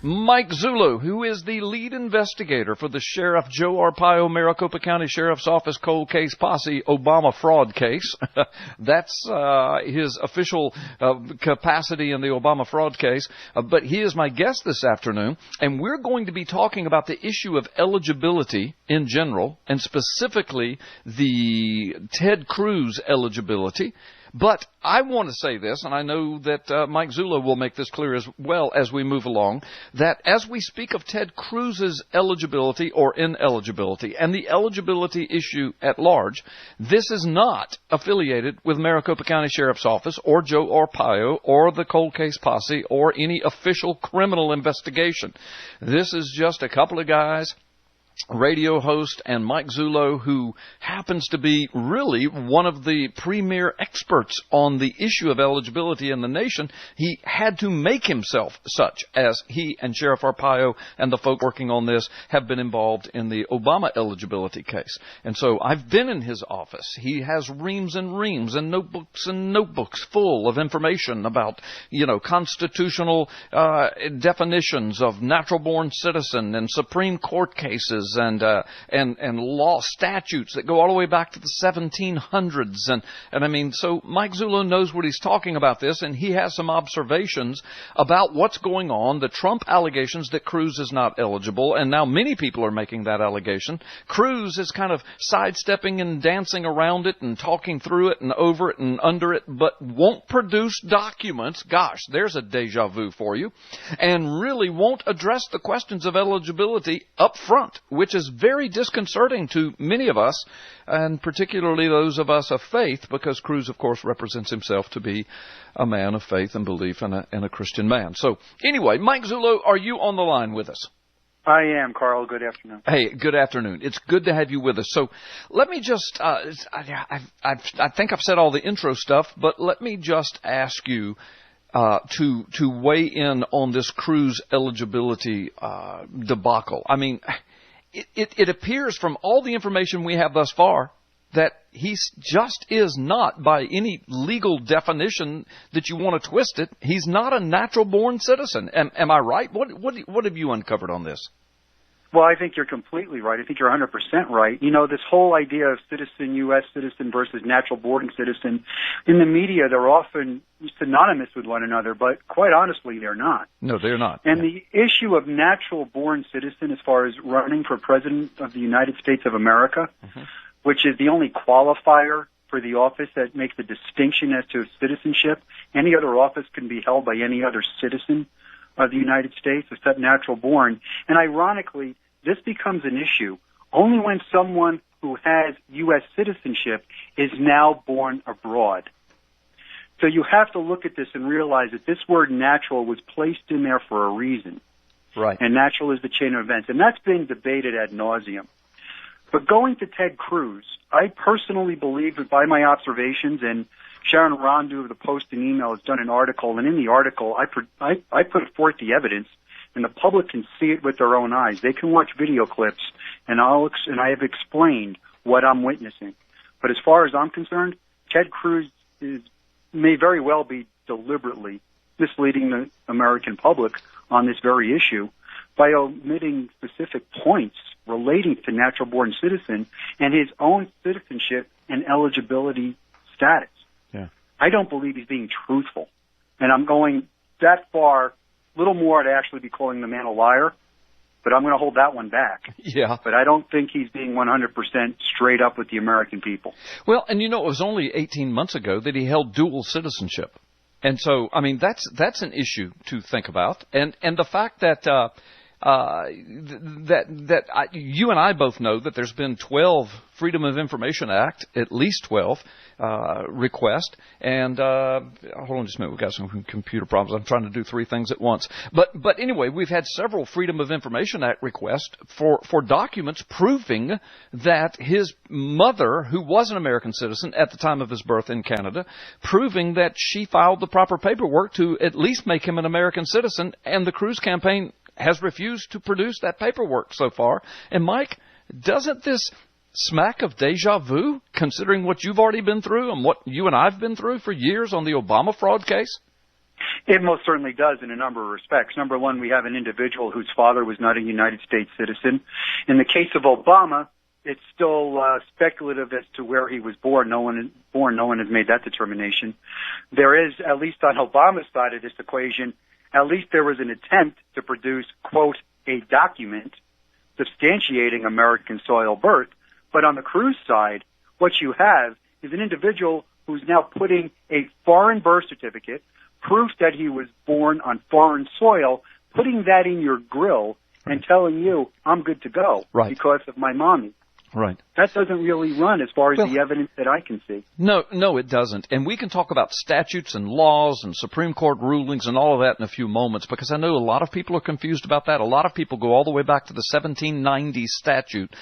Mike Zullo, who is the lead investigator for the Sheriff Joe Arpaio, Maricopa County Sheriff's Office cold case posse Obama fraud case. That's his official capacity in the Obama fraud case. But he is my guest this afternoon, and we're going to be talking about the issue of eligibility in general, and specifically the Ted Cruz eligibility. But I want to say this, and I know that Mike Zullo will make this clear as well as we move along, that as we speak of Ted Cruz's eligibility or ineligibility and the eligibility issue at large, this is not affiliated with Maricopa County Sheriff's Office or Joe Arpaio or the cold case posse or any official criminal investigation. This is just a couple of guys, radio host and Mike Zullo, who happens to be really one of the premier experts on the issue of eligibility in the nation. He had to make himself such, as he and Sheriff Arpaio and the folk working on this have been involved in the Obama eligibility case. And so I've been in his office. He has reams and reams and notebooks full of information about, constitutional definitions of natural-born citizen and Supreme Court cases and law statutes that go all the way back to the 1700s. And I mean, so Mike Zullo knows what he's talking about this, and he has some observations about what's going on, the Trump allegations that Cruz is not eligible, and now many people are making that allegation. Cruz is kind of sidestepping and dancing around it and talking through it and over it and under it, but won't produce documents. Gosh, there's a deja vu for you. And really won't address the questions of eligibility up front, which is very disconcerting to many of us, and particularly those of us of faith, because Cruz, of course, represents himself to be a man of faith and belief and a Christian man. So anyway, Mike Zullo, are you on the line with us? I am, Carl. Good afternoon. Hey, good afternoon. It's good to have you with us. So let me just, I think I've said all the intro stuff, but let me just ask you to weigh in on this Cruz eligibility debacle. I mean, it appears from all the information we have thus far that he just is not, by any legal definition that you want to twist it, he's not a natural-born citizen. Am I right? What have you uncovered on this? Well, I think you're completely right. I think you're 100% right. This whole idea of citizen, U.S. citizen versus natural-born citizen, in the media, they're often synonymous with one another, but quite honestly, they're not. No, they're not. And the issue of natural-born citizen as far as running for president of the United States of America, which is the only qualifier for the office that makes the distinction as to citizenship. Any other office can be held by any other citizen of the United States except natural-born. And ironically, this becomes an issue only when someone who has U.S. citizenship is now born abroad. So you have to look at this and realize that this word natural was placed in there for a reason. Right. And natural is the chain of events. And that's being debated ad nauseum. But going to Ted Cruz, I personally believe that by my observations, and Sharon Rondu of the Post and Email has done an article, and in the article I put forth the evidence, and the public can see it with their own eyes. They can watch video clips, and I have explained what I'm witnessing. But as far as I'm concerned, Ted Cruz may very well be deliberately misleading the American public on this very issue by omitting specific points relating to natural-born citizen and his own citizenship and eligibility status. Yeah. I don't believe he's being truthful. And I'm going that far, a little more to actually be calling the man a liar, but I'm going to hold that one back. Yeah. But I don't think he's being 100% straight up with the American people. Well, and it was only 18 months ago that he held dual citizenship. And so, I mean, that's an issue to think about. And the fact that you and I both know that there's been 12 Freedom of Information Act, at least 12, requests. And hold on just a minute, we've got some computer problems. I'm trying to do three things at once. But anyway, we've had several Freedom of Information Act requests for documents proving that his mother, who was an American citizen at the time of his birth in Canada, proving that she filed the proper paperwork to at least make him an American citizen, and the Cruz campaign has refused to produce that paperwork so far. And Mike, doesn't this smack of deja vu, considering what you've already been through and what you and I've been through for years on the Obama fraud case? It most certainly does in a number of respects. Number one, we have an individual whose father was not a United States citizen. In the case of Obama, it's still speculative as to where he was born. No one has made that determination. There is, at least on Obama's side of this equation, at least there was an attempt to produce, quote, a document substantiating American soil birth. But on the Cruz side, what you have is an individual who's now putting a foreign birth certificate, proof that he was born on foreign soil, putting that in your grill and telling you, I'm good to go because of my mommy. Right. That doesn't really run as far as the evidence that I can see. No, it doesn't. And we can talk about statutes and laws and Supreme Court rulings and all of that in a few moments, because I know a lot of people are confused about that. A lot of people go all the way back to the 1790 statute,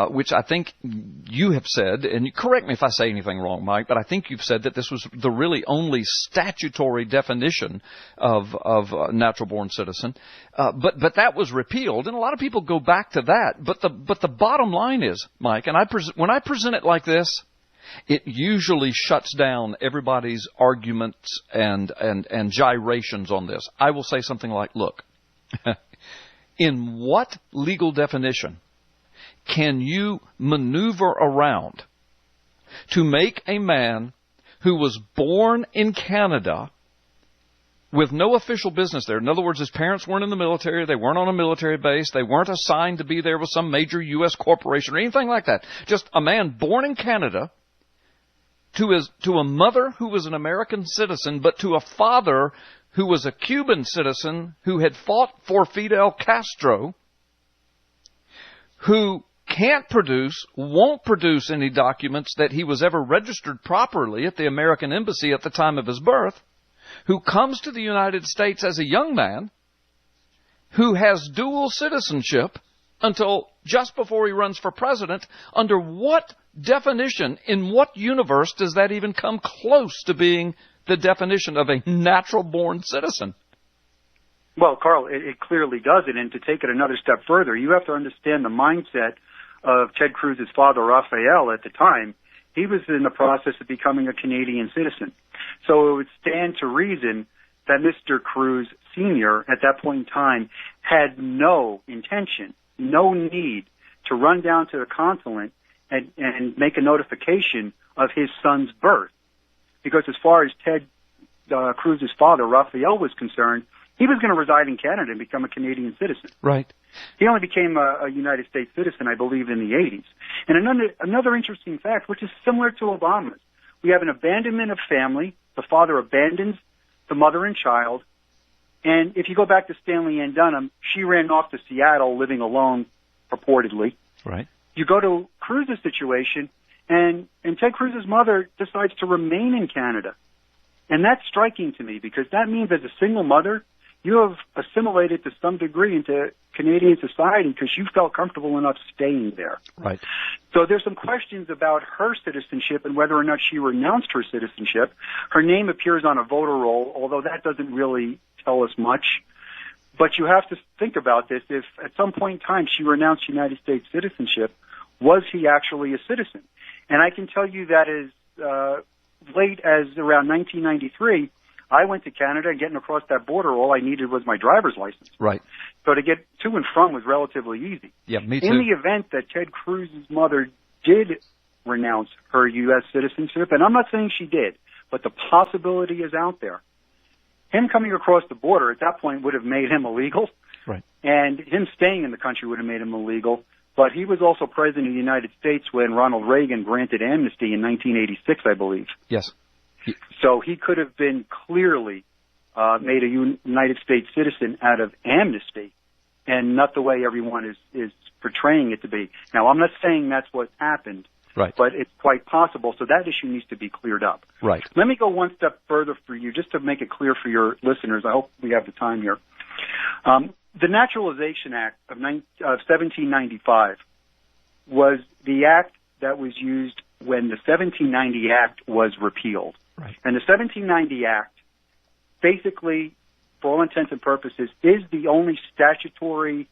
which I think you have said, and you correct me if I say anything wrong, Mike, but I think you've said that this was the really only statutory definition of natural-born citizen. But that was repealed, and a lot of people go back to that. But the bottom line is, Mike, and when I present it like this, it usually shuts down everybody's arguments and gyrations on this. I will say something like, look, in what legal definition can you maneuver around to make a man who was born in Canada with no official business there? In other words, his parents weren't in the military, they weren't on a military base, they weren't assigned to be there with some major U.S. corporation or anything like that. Just a man born in Canada to a mother who was an American citizen, but to a father who was a Cuban citizen who had fought for Fidel Castro, who won't produce any documents that he was ever registered properly at the American embassy at the time of his birth, who comes to the United States as a young man, who has dual citizenship until just before he runs for president. Under what definition, in what universe does that even come close to being the definition of a natural-born citizen? Well, Carl, it clearly doesn't. And to take it another step further, you have to understand the mindset of Ted Cruz's father, Raphael, at the time. He was in the process of becoming a Canadian citizen. So it would stand to reason that Mr. Cruz Sr. at that point in time had no intention, no need to run down to the consulate and make a notification of his son's birth. Because as far as Ted Cruz's father, Raphael, was concerned, he was going to reside in Canada and become a Canadian citizen. Right. He only became a United States citizen, I believe, in the 80s. And another interesting fact, which is similar to Obama's, we have an abandonment of family. The father abandons the mother and child. And if you go back to Stanley Ann Dunham, she ran off to Seattle living alone, purportedly. Right. You go to Cruz's situation, and Ted Cruz's mother decides to remain in Canada. And that's striking to me, because that means as a single mother, you have assimilated to some degree into Canadian society because you felt comfortable enough staying there. Right. So there's some questions about her citizenship and whether or not she renounced her citizenship. Her name appears on a voter roll, although that doesn't really tell us much. But you have to think about this. If at some point in time she renounced United States citizenship, was he actually a citizen? And I can tell you that as late as around 1993, I went to Canada, and getting across that border, all I needed was my driver's license. Right. So to get to and from was relatively easy. Yeah, me too. In the event that Ted Cruz's mother did renounce her U.S. citizenship, and I'm not saying she did, but the possibility is out there, him coming across the border at that point would have made him illegal. Right. And him staying in the country would have made him illegal. But he was also president of the United States when Ronald Reagan granted amnesty in 1986, I believe. Yes. So he could have been clearly made a United States citizen out of amnesty, and not the way everyone is portraying it to be. Now, I'm not saying that's what happened, right, but it's quite possible. So that issue needs to be cleared up. Right. Let me go one step further for you, just to make it clear for your listeners. I hope we have the time here. The Naturalization Act of 1795 was the act that was used when the 1790 Act was repealed. Right. And the 1790 Act, basically, for all intents and purposes, is the only statutory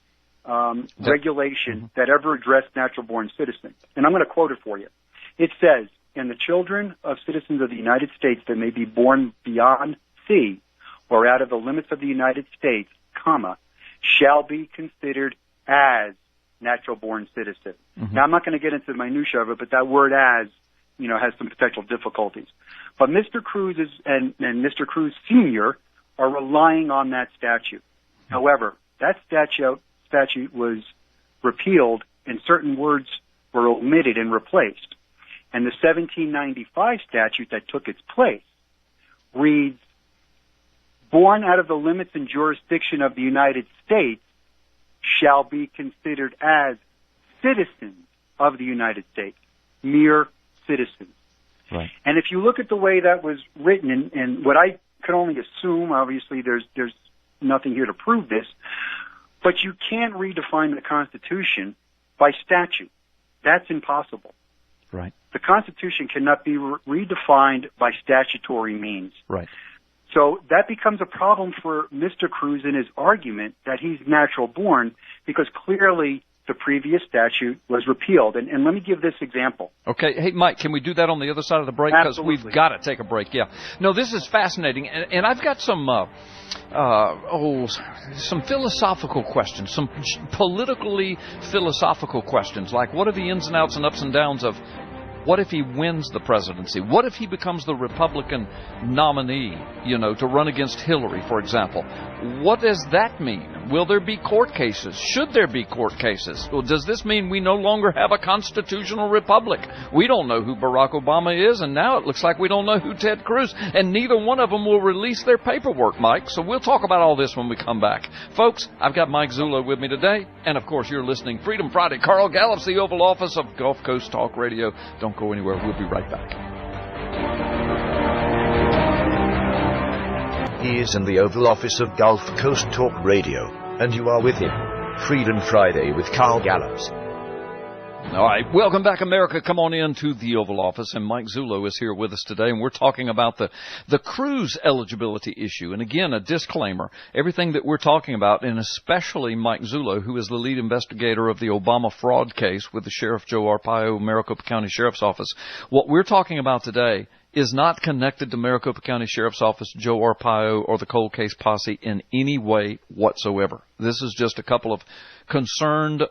regulation that ever addressed natural-born citizens. And I'm going to quote it for you. It says, "And the children of citizens of the United States that may be born beyond sea or out of the limits of the United States, comma, shall be considered as natural-born citizen. Mm-hmm. Now, I'm not going to get into the minutiae of it, but that word as, has some potential difficulties. But Mr. Cruz and Mr. Cruz Sr. are relying on that statute. However, that statute was repealed and certain words were omitted and replaced. And the 1795 statute that took its place reads, born out of the limits and jurisdiction of the United States shall be considered as citizens of the United States, mere citizens. Right. And if you look at the way that was written, and what I could only assume, obviously there's nothing here to prove this, but you can't redefine the Constitution by statute. That's impossible. Right. The Constitution cannot be redefined by statutory means. Right. So that becomes a problem for Mr. Cruz in his argument that he's natural born, because clearly the previous statute was repealed. And let me give this example. Okay. Hey, Mike, can we do that on the other side of the break? Because we've got to take a break. Yeah. No, this is fascinating. And I've got some philosophical questions, some politically philosophical questions, like what are the ins and outs and ups and downs of what if he wins the presidency? What if he becomes the Republican nominee, to run against Hillary, for example? What does that mean? Will there be court cases? Should there be court cases? Well, does this mean we no longer have a constitutional republic? We don't know who Barack Obama is, and now it looks like we don't know who Ted Cruz, and neither one of them will release their paperwork, Mike. So we'll talk about all this when we come back. Folks, I've got Mike Zullo with me today, and of course you're listening Freedom Friday. Carl Gallups, the Oval Office of Gulf Coast Talk Radio. Don't go anywhere. We'll be right back. He is in the Oval Office of Gulf Coast Talk Radio, and you are with him. Freedom Friday with Carl Gallups. All right, welcome back, America. Come on in to the Oval Office, and Mike Zullo is here with us today, and we're talking about the Cruz eligibility issue. And again, a disclaimer, everything that we're talking about, and especially Mike Zullo, who is the lead investigator of the Obama fraud case with the Sheriff Joe Arpaio, Maricopa County Sheriff's Office, what we're talking about today is not connected to Maricopa County Sheriff's Office, Joe Arpaio, or the cold case posse in any way whatsoever. This is just a couple of concerned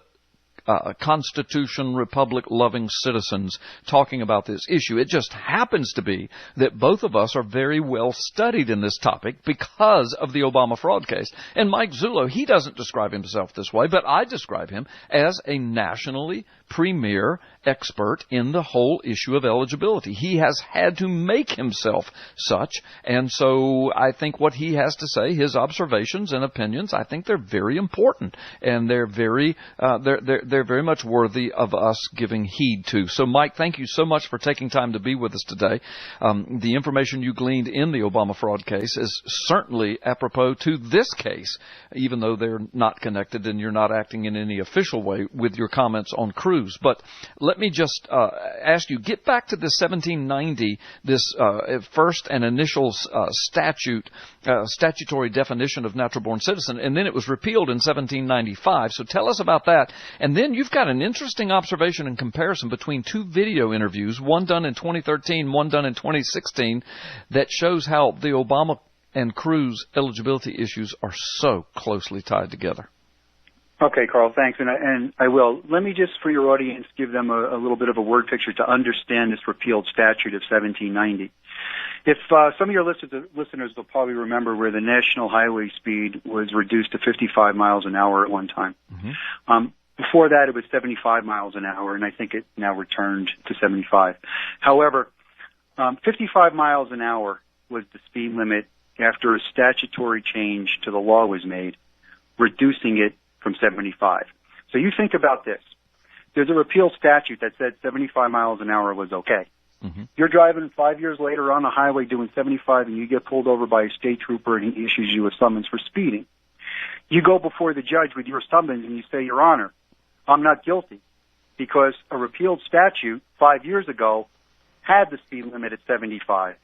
Constitution, Republic-loving citizens talking about this issue. It just happens to be that both of us are very well studied in this topic because of the Obama fraud case. And Mike Zullo, he doesn't describe himself this way, but I describe him as a nationally premier expert in the whole issue of eligibility. He has had to make himself such, and so I think what he has to say, his observations and opinions, I think they're very important, and they're very much worthy of us giving heed to. So, Mike, thank you so much for taking time to be with us today. The information you gleaned in the Obama fraud case is certainly apropos to this case, even though they're not connected and you're not acting in any official way with your comments on Cruz. But let me just ask you, get back to the 1790, this first and initial statutory definition of natural-born citizen, and then it was repealed in 1795. So tell us about that. And then you've got an interesting observation and comparison between two video interviews, one done in 2013, one done in 2016, that shows how the Obama and Cruz eligibility issues are so closely tied together. Okay, Carl, thanks, and I will. Let me just, for your audience, give them a little bit of a word picture to understand this repealed statute of 1790. If some of your listeners will probably remember where the national highway speed was reduced to 55 miles an hour at one time. Mm-hmm. Before that, it was 75 miles an hour, and I think it now returned to 75. However, 55 miles an hour was the speed limit after a statutory change to the law was made, reducing it from 75. So you think about this. There's a repealed statute that said 75 miles an hour was okay. Mm-hmm. You're driving 5 years later on the highway doing 75 and you get pulled over by a state trooper and he issues you a summons for speeding. You go before the judge with your summons and you say, Your Honor, I'm not guilty because a repealed statute 5 years ago had the speed limit at 75.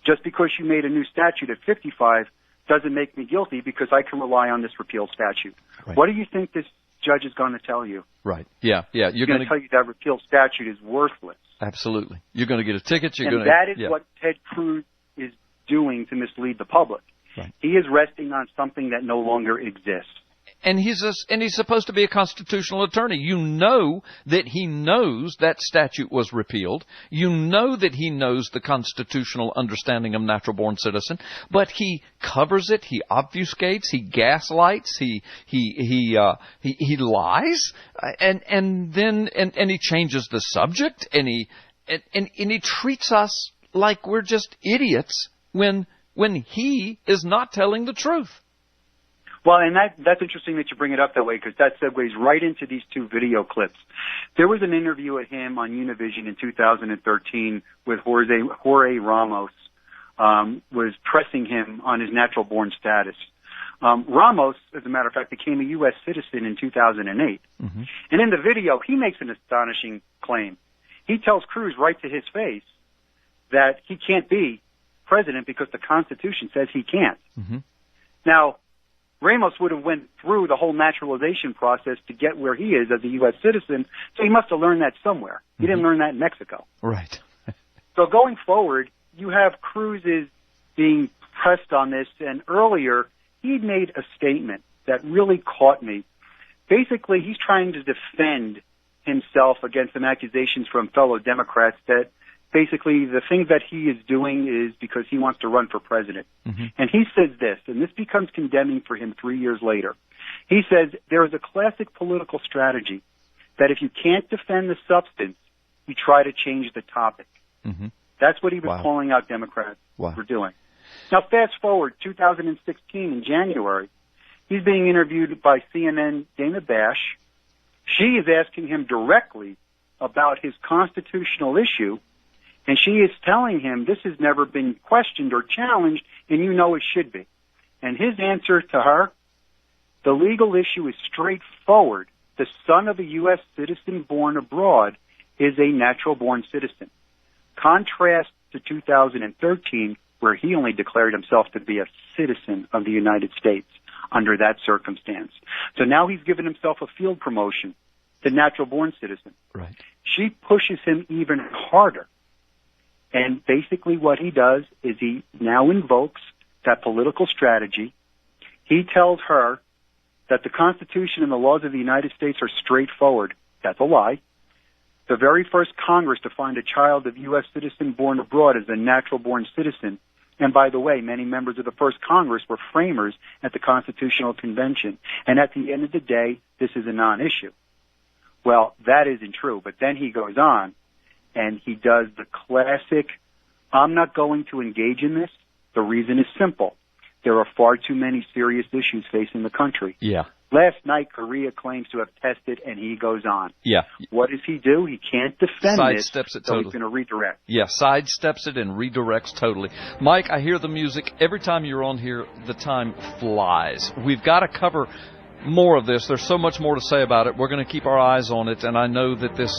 Just because you made a new statute at 55 doesn't make me guilty because I can rely on this repealed statute. Right. What do you think this judge is going to tell you? Right. Yeah. You're going to tell you that repealed statute is worthless. Absolutely. You're going to get a ticket. That is what Ted Cruz is doing to mislead the public. Right. He is resting on something that no longer exists. And he's supposed to be a constitutional attorney. You know that he knows that statute was repealed. You know that he knows the constitutional understanding of natural-born citizen, but he covers it. He obfuscates. He gaslights. He lies, and then he changes the subject, and he treats us like we're just idiots when he is not telling the truth. Well, and that's interesting that you bring it up that way, because that segues right into these two video clips. There was an interview with him on Univision in 2013 with Jorge Ramos, was pressing him on his natural-born status. Ramos, as a matter of fact, became a U.S. citizen in 2008. Mm-hmm. And in the video, he makes an astonishing claim. He tells Cruz right to his face that he can't be president because the Constitution says he can't. Mm-hmm. Now, Ramos would have went through the whole naturalization process to get where he is as a U.S. citizen, so he must have learned that somewhere. He didn't learn that in Mexico. Right. So going forward, you have Cruz is being pressed on this, and earlier he made a statement that really caught me. Basically, he's trying to defend himself against some accusations from fellow Democrats that basically the thing that he is doing is because he wants to run for president. Mm-hmm. And he says this, and this becomes condemning for him 3 years later. He says there is a classic political strategy that if you can't defend the substance, you try to change the topic. Mm-hmm. That's what he was calling out Democrats for doing. Now, fast forward 2016 in January, he's being interviewed by CNN Dana Bash. She is asking him directly about his constitutional issue, and she is telling him this has never been questioned or challenged, and you know it should be. And his answer to her, the legal issue is straightforward. The son of a U.S. citizen born abroad is a natural-born citizen. Contrast to 2013, where he only declared himself to be a citizen of the United States under that circumstance. So now he's given himself a field promotion to natural-born citizen. Right. She pushes him even harder. And basically what he does is he now invokes that political strategy. He tells her that the Constitution and the laws of the United States are straightforward. That's a lie. The very first Congress to find a child of U.S. citizen born abroad as a natural-born citizen. And by the way, many members of the first Congress were framers at the Constitutional Convention. And at the end of the day, this is a non-issue. Well, that isn't true. But then he goes on, and he does the classic, I'm not going to engage in this. The reason is simple. There are far too many serious issues facing the country. Yeah. Last night, Korea claims to have tested, and he goes on. Yeah. What does he do? He can't defend this, sidesteps it so totally. He's going to redirect. Yeah, sidesteps it and redirects totally. Mike, I hear the music. Every time you're on here, the time flies. We've got to cover more of this. There's so much more to say about it. We're going to keep our eyes on it, and I know that this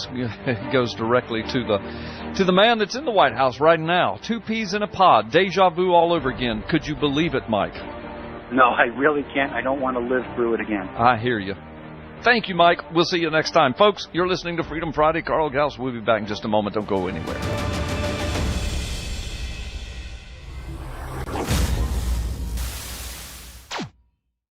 goes directly to the man that's in the White House right now. 2 peas in a pod. Deja vu all over again. Could you believe it, Mike? No, I really can't. I don't want to live through it again. I hear you. Thank you, Mike. We'll see you next time. Folks, you're listening to Freedom Friday. Carl Gallups will be back in just a moment. Don't go anywhere.